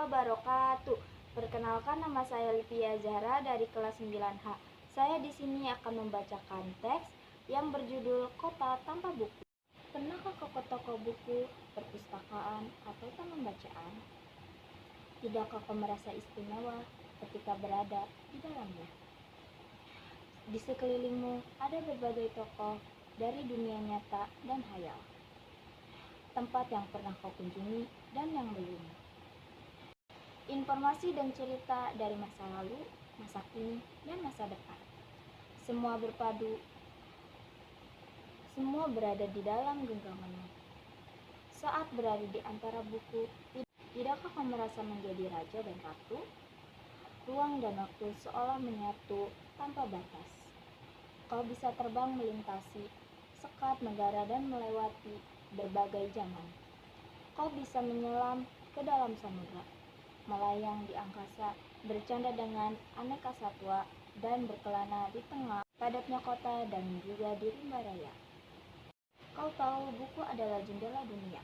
wabarakatuh. Perkenalkan, nama saya Livia Zahra dari kelas 9H. Saya di sini akan membacakan teks yang berjudul Kota Tanpa Buku. Pernahkah ke toko buku, perpustakaan, atau taman bacaan? Tidakkah kau merasa istimewa ketika berada di dalamnya? Di sekelilingmu ada berbagai tokoh dari dunia nyata dan hayal. Tempat yang pernah kau kunjungi dan yang belum. Informasi dan cerita dari masa lalu, masa kini, dan masa depan. Semua berpadu, semua berada di dalam genggamanmu. Saat berada di antara buku, tidakkah kau merasa menjadi raja dan ratu? Ruang dan waktu seolah menyatu tanpa batas. Kau bisa terbang melintasi sekat negara dan melewati berbagai zaman. Kau bisa menyelam ke dalam samudra, melayang di angkasa, bercanda dengan aneka satwa, dan berkelana di tengah padatnya kota dan juga di rimba raya. Kau tahu buku adalah jendela dunia,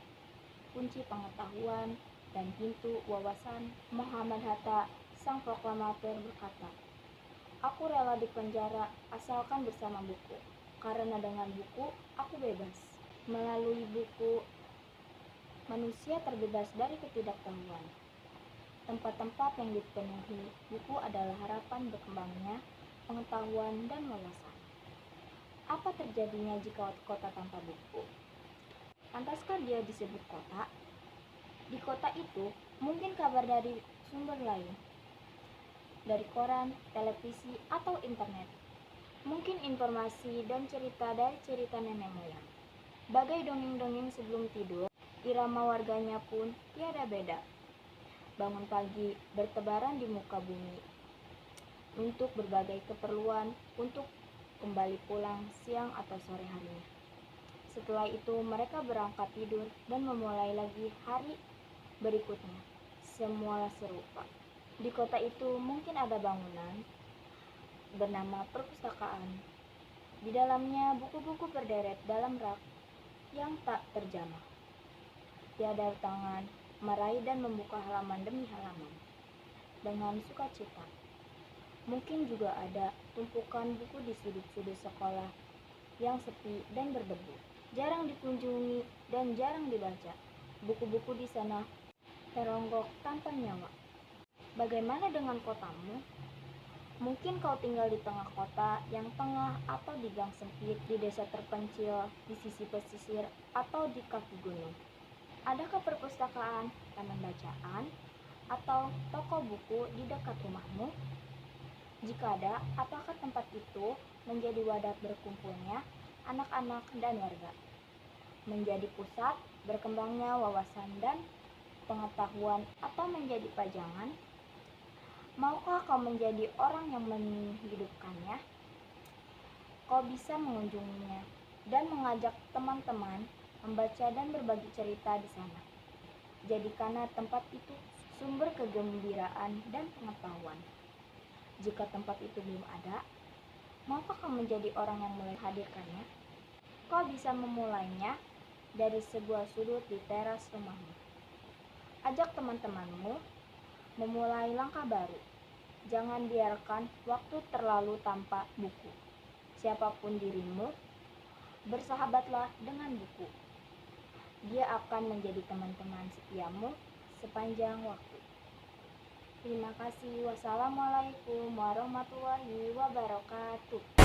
kunci pengetahuan, dan pintu wawasan. Muhammad Hatta, sang proklamator, berkata, "Aku rela dipenjara asalkan bersama buku, karena dengan buku aku bebas." Melalui buku, manusia terbebas dari ketidaktahuan. Tempat-tempat yang dipenuhi buku adalah harapan berkembangnya pengetahuan dan wawasan. Apa terjadinya jika kota tanpa buku? Pantaskah dia disebut kota? Di kota itu mungkin kabar dari sumber lain, dari koran, televisi, atau internet. Mungkin informasi dan cerita dari cerita nenek moyang. Bagai dongeng-dongeng sebelum tidur, irama warganya pun tiada beda. Bangun pagi, bertebaran di muka bumi untuk berbagai keperluan, untuk kembali pulang siang atau sore harinya. Setelah itu mereka berangkat tidur dan memulai lagi hari berikutnya. Semua serupa. Di kota itu mungkin ada bangunan bernama perpustakaan. Di dalamnya buku-buku berderet dalam rak yang tak terjamah. Tiada tangan meraih dan membuka halaman demi halaman dengan sukacita. Mungkin juga ada tumpukan buku di sudut-sudut sekolah yang sepi dan berdebu, jarang dikunjungi dan jarang dibaca. Buku-buku di sana teronggok tanpa nyawa. Bagaimana dengan kotamu? Mungkin kau tinggal di tengah kota yang tengah, atau di gang sempit, di desa terpencil, di sisi pesisir, atau di kaki gunung. Adakah perpustakaan, taman bacaan, atau toko buku di dekat rumahmu? Jika ada, apakah tempat itu menjadi wadah berkumpulnya anak-anak dan warga? Menjadi pusat berkembangnya wawasan dan pengetahuan, atau menjadi pajangan? Maukah kau menjadi orang yang menghidupkannya? Kau bisa mengunjunginya dan mengajak teman-teman membaca dan berbagi cerita di sana. Jadikanlah tempat itu sumber kegembiraan dan pengetahuan. Jika tempat itu belum ada, maukah kau menjadi orang yang mulai hadirkannya? Kau bisa memulainya dari sebuah sudut di teras rumahmu. Ajak teman-temanmu memulai langkah baru. Jangan biarkan waktu terlalu tanpa buku. Siapapun dirimu, bersahabatlah dengan buku. Dia akan menjadi teman-teman setiamu sepanjang waktu. Terima kasih. Wassalamualaikum warahmatullahi wabarakatuh.